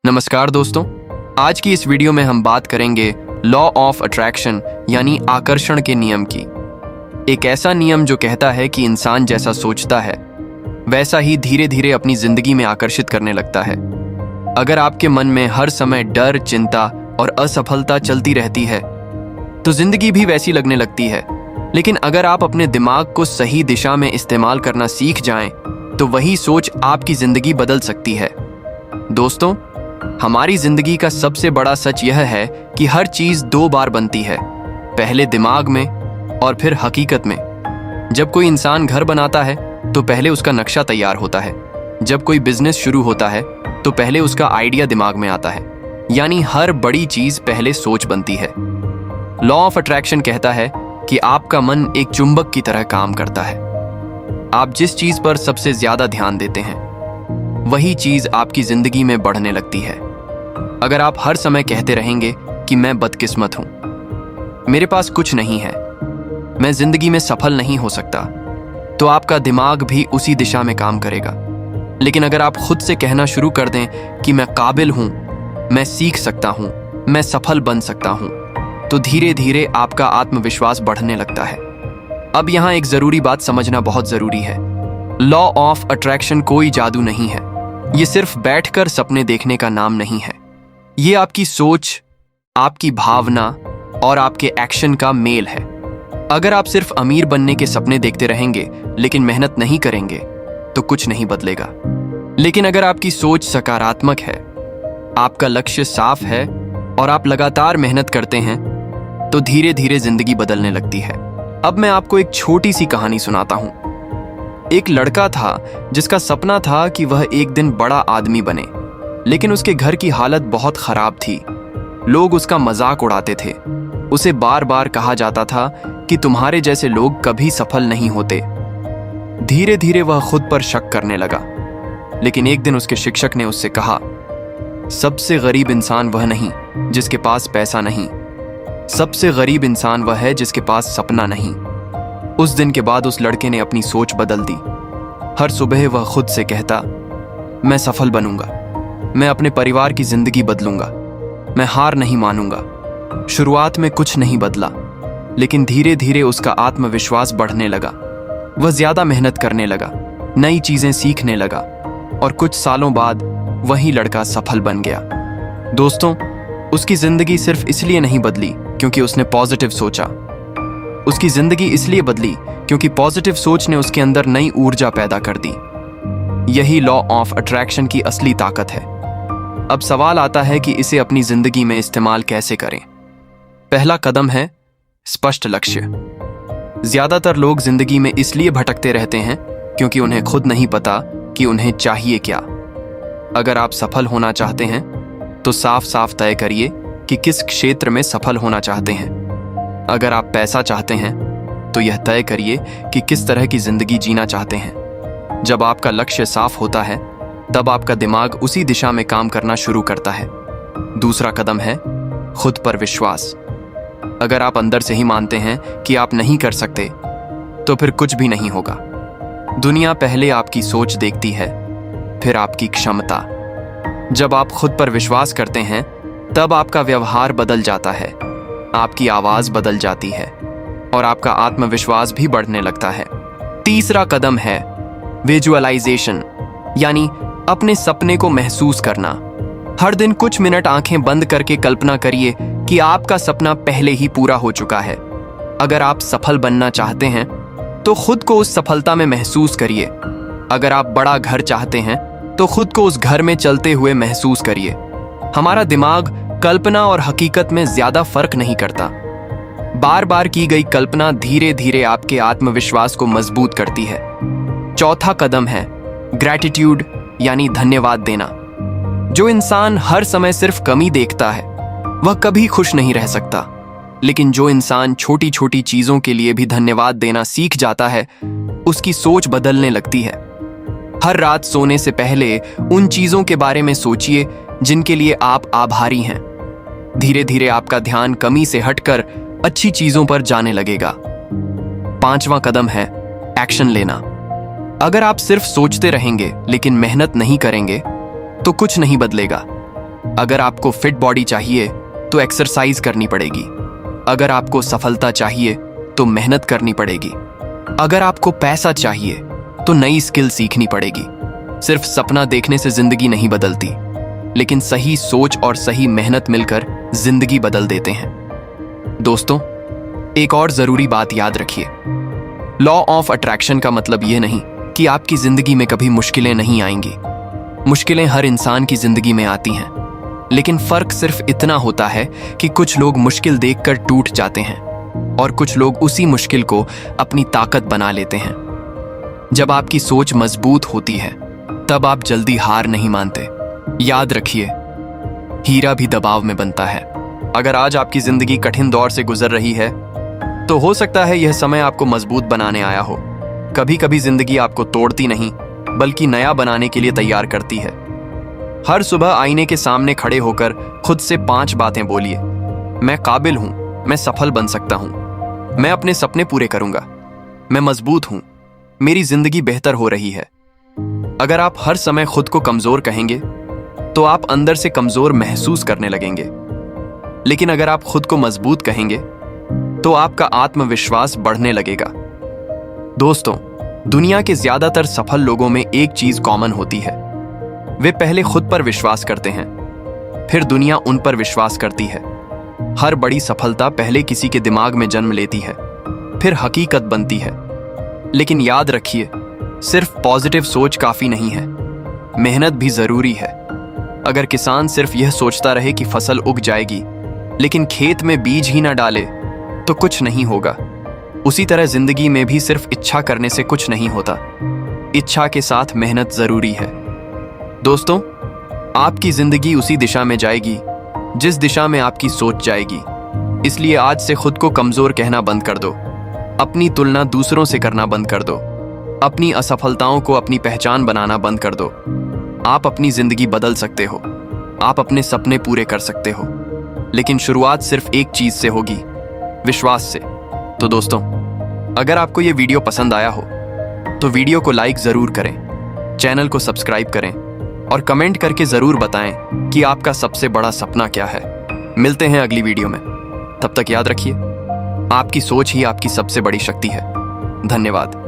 नमस्कार दोस्तों, आज की इस वीडियो में हम बात करेंगे लॉ ऑफ अट्रैक्शन यानी आकर्षण के नियम की। एक ऐसा नियम जो कहता है कि इंसान जैसा सोचता है वैसा ही धीरे धीरे अपनी जिंदगी में आकर्षित करने लगता है। अगर आपके मन में हर समय डर, चिंता और असफलता चलती रहती है तो जिंदगी भी वैसी लगने लगती है। लेकिन अगर आप अपने दिमाग को सही दिशा में इस्तेमाल करना सीख जाएं तो वही सोच आपकी जिंदगी बदल सकती है। दोस्तों, हमारी जिंदगी का सबसे बड़ा सच यह है कि हर चीज दो बार बनती है, पहले दिमाग में और फिर हकीकत में। जब कोई इंसान घर बनाता है तो पहले उसका नक्शा तैयार होता है। जब कोई बिजनेस शुरू होता है तो पहले उसका आइडिया दिमाग में आता है। यानी हर बड़ी चीज पहले सोच बनती है। लॉ ऑफ अट्रैक्शन कहता है कि आपका मन एक चुंबक की तरह काम करता है। आप जिस चीज पर सबसे ज्यादा ध्यान देते हैं वही चीज आपकी जिंदगी में बढ़ने लगती है। अगर आप हर समय कहते रहेंगे कि मैं बदकिस्मत हूं, मेरे पास कुछ नहीं है, मैं जिंदगी में सफल नहीं हो सकता, तो आपका दिमाग भी उसी दिशा में काम करेगा। लेकिन अगर आप खुद से कहना शुरू कर दें कि मैं काबिल हूं, मैं सीख सकता हूं, मैं सफल बन सकता हूं, तो धीरे धीरे आपका आत्मविश्वास बढ़ने लगता है। अब यहां एक जरूरी बात समझना बहुत जरूरी है। लॉ ऑफ अट्रैक्शन कोई जादू नहीं है। ये सिर्फ बैठकर सपने देखने का नाम नहीं है। ये आपकी सोच, आपकी भावना और आपके एक्शन का मेल है। अगर आप सिर्फ अमीर बनने के सपने देखते रहेंगे लेकिन मेहनत नहीं करेंगे तो कुछ नहीं बदलेगा। लेकिन अगर आपकी सोच सकारात्मक है, आपका लक्ष्य साफ है और आप लगातार मेहनत करते हैं तो धीरे धीरे जिंदगी बदलने लगती है। अब मैं आपको एक छोटी सी कहानी सुनाता हूं। एक लड़का था जिसका सपना था कि वह एक दिन बड़ा आदमी बने, लेकिन उसके घर की हालत बहुत खराब थी। लोग उसका मजाक उड़ाते थे। उसे बार बार कहा जाता था कि तुम्हारे जैसे लोग कभी सफल नहीं होते। धीरे धीरे वह खुद पर शक करने लगा। लेकिन एक दिन उसके शिक्षक ने उससे कहा, सबसे गरीब इंसान वह नहीं जिसके पास पैसा नहीं, सबसे गरीब इंसान वह है जिसके पास सपना नहीं। उस दिन के बाद उस लड़के ने अपनी सोच बदल दी। हर सुबह वह खुद से कहता, मैं सफल बनूंगा, मैं अपने परिवार की जिंदगी बदलूंगा, मैं हार नहीं मानूंगा। शुरुआत में कुछ नहीं बदला, लेकिन धीरे धीरे उसका आत्मविश्वास बढ़ने लगा। वह ज्यादा मेहनत करने लगा, नई चीजें सीखने लगा और कुछ सालों बाद वही लड़का सफल बन गया। दोस्तों, उसकी जिंदगी सिर्फ इसलिए नहीं बदली क्योंकि उसने पॉजिटिव सोचा। उसकी जिंदगी इसलिए बदली क्योंकि पॉजिटिव सोच ने उसके अंदर नई ऊर्जा पैदा कर दी। यही लॉ ऑफ अट्रैक्शन की असली ताकत है। अब सवाल आता है कि इसे अपनी जिंदगी में इस्तेमाल कैसे करें। पहला कदम है स्पष्ट लक्ष्य। ज्यादातर लोग जिंदगी में इसलिए भटकते रहते हैं क्योंकि उन्हें खुद नहीं पता कि उन्हें चाहिए क्या। अगर आप सफल होना चाहते हैं तो साफ साफ तय करिए कि किस क्षेत्र में सफल होना चाहते हैं। अगर आप पैसा चाहते हैं तो यह तय करिए कि किस तरह की जिंदगी जीना चाहते हैं। जब आपका लक्ष्य साफ होता है तब आपका दिमाग उसी दिशा में काम करना शुरू करता है। दूसरा कदम है खुद पर विश्वास। अगर आप अंदर से ही मानते हैं कि आप नहीं कर सकते तो फिर कुछ भी नहीं होगा। दुनिया पहले आपकी सोच देखती है, फिर आपकी क्षमता। जब आप खुद पर विश्वास करते हैं तब आपका व्यवहार बदल जाता है, आपकी आवाज बदल जाती है और आपका आत्मविश्वास भी बढ़ने लगता है। तीसरा कदम है विजुअलाइजेशन, यानी अपने सपने को महसूस करना। हर दिन कुछ मिनट आंखें बंद करके कल्पना करिए कि आपका सपना पहले ही पूरा हो चुका है। अगर आप सफल बनना चाहते हैं तो खुद को उस सफलता में महसूस करिए। अगर आप बड़ा घर चाहते हैं तो खुद को उस घर में चलते हुए महसूस करिए। हमारा दिमाग कल्पना और हकीकत में ज्यादा फर्क नहीं करता। बार बार की गई कल्पना धीरे धीरे आपके आत्मविश्वास को मजबूत करती है। चौथा कदम है ग्रैटिट्यूड, यानी धन्यवाद देना। जो इंसान हर समय सिर्फ कमी देखता है वह कभी खुश नहीं रह सकता। लेकिन जो इंसान छोटी छोटी चीजों के लिए भी धन्यवाद देना सीख जाता है उसकी सोच बदलने लगती है। हर रात सोने से पहले उन चीजों के बारे में सोचिए जिनके लिए आप आभारी हैं। धीरे धीरे आपका ध्यान कमी से हटकर अच्छी चीजों पर जाने लगेगा। पांचवा कदम है एक्शन लेना। अगर आप सिर्फ सोचते रहेंगे लेकिन मेहनत नहीं करेंगे तो कुछ नहीं बदलेगा। अगर आपको फिट बॉडी चाहिए तो एक्सरसाइज करनी पड़ेगी। अगर आपको सफलता चाहिए तो मेहनत करनी पड़ेगी। अगर आपको पैसा चाहिए तो नई स्किल सीखनी पड़ेगी। सिर्फ सपना देखने से जिंदगी नहीं बदलती, लेकिन सही सोच और सही मेहनत मिलकर जिंदगी बदल देते हैं। दोस्तों, एक और जरूरी बात याद रखिए। लॉ ऑफ अट्रैक्शन का मतलब यह नहीं कि आपकी जिंदगी में कभी मुश्किलें नहीं आएंगी। मुश्किलें हर इंसान की जिंदगी में आती हैं, लेकिन फर्क सिर्फ इतना होता है कि कुछ लोग मुश्किल देखकर टूट जाते हैं और कुछ लोग उसी मुश्किल को अपनी ताकत बना लेते हैं। जब आपकी सोच मजबूत होती है तब आप जल्दी हार नहीं मानते। याद रखिए, हीरा भी दबाव में बनता है। अगर आज आपकी जिंदगी कठिन दौर से गुजर रही है तो हो सकता है यह समय आपको मजबूत बनाने आया हो। कभी कभी जिंदगी आपको तोड़ती नहीं बल्कि नया बनाने के लिए तैयार करती है। हर सुबह आईने के सामने खड़े होकर खुद से 5 बातें बोलिए। मैं काबिल हूं, मैं सफल बन सकता हूं, मैं अपने सपने पूरे करूंगा, मैं मजबूत हूं, मेरी जिंदगी बेहतर हो रही है। अगर आप हर समय खुद को कमजोर कहेंगे तो आप अंदर से कमजोर महसूस करने लगेंगे, लेकिन अगर आप खुद को मजबूत कहेंगे तो आपका आत्मविश्वास बढ़ने लगेगा। दोस्तों, दुनिया के ज्यादातर सफल लोगों में एक चीज कॉमन होती है। वे पहले खुद पर विश्वास करते हैं, फिर दुनिया उन पर विश्वास करती है। हर बड़ी सफलता पहले किसी के दिमाग में जन्म लेती है, फिर हकीकत बनती है। लेकिन याद रखिए, सिर्फ पॉजिटिव सोच काफी नहीं है, मेहनत भी जरूरी है। अगर किसान सिर्फ यह सोचता रहे कि फसल उग जाएगी, लेकिन खेत में बीज ही ना डाले तो कुछ नहीं होगा। उसी तरह जिंदगी में भी सिर्फ इच्छा करने से कुछ नहीं होता। इच्छा के साथ मेहनत जरूरी है। दोस्तों, आपकी जिंदगी उसी दिशा में जाएगी जिस दिशा में आपकी सोच जाएगी। इसलिए आज से खुद को कमजोर कहना बंद कर दो। अपनी तुलना दूसरों से करना बंद कर दो। अपनी असफलताओं को अपनी पहचान बनाना बंद कर दो। आप अपनी जिंदगी बदल सकते हो, आप अपने सपने पूरे कर सकते हो, लेकिन शुरुआत सिर्फ एक चीज से होगी, विश्वास से। तो दोस्तों, अगर आपको ये वीडियो पसंद आया हो तो वीडियो को लाइक जरूर करें, चैनल को सब्सक्राइब करें और कमेंट करके जरूर बताएं कि आपका सबसे बड़ा सपना क्या है। मिलते हैं अगली वीडियो में। तब तक याद रखिए, आपकी सोच ही आपकी सबसे बड़ी शक्ति है। धन्यवाद।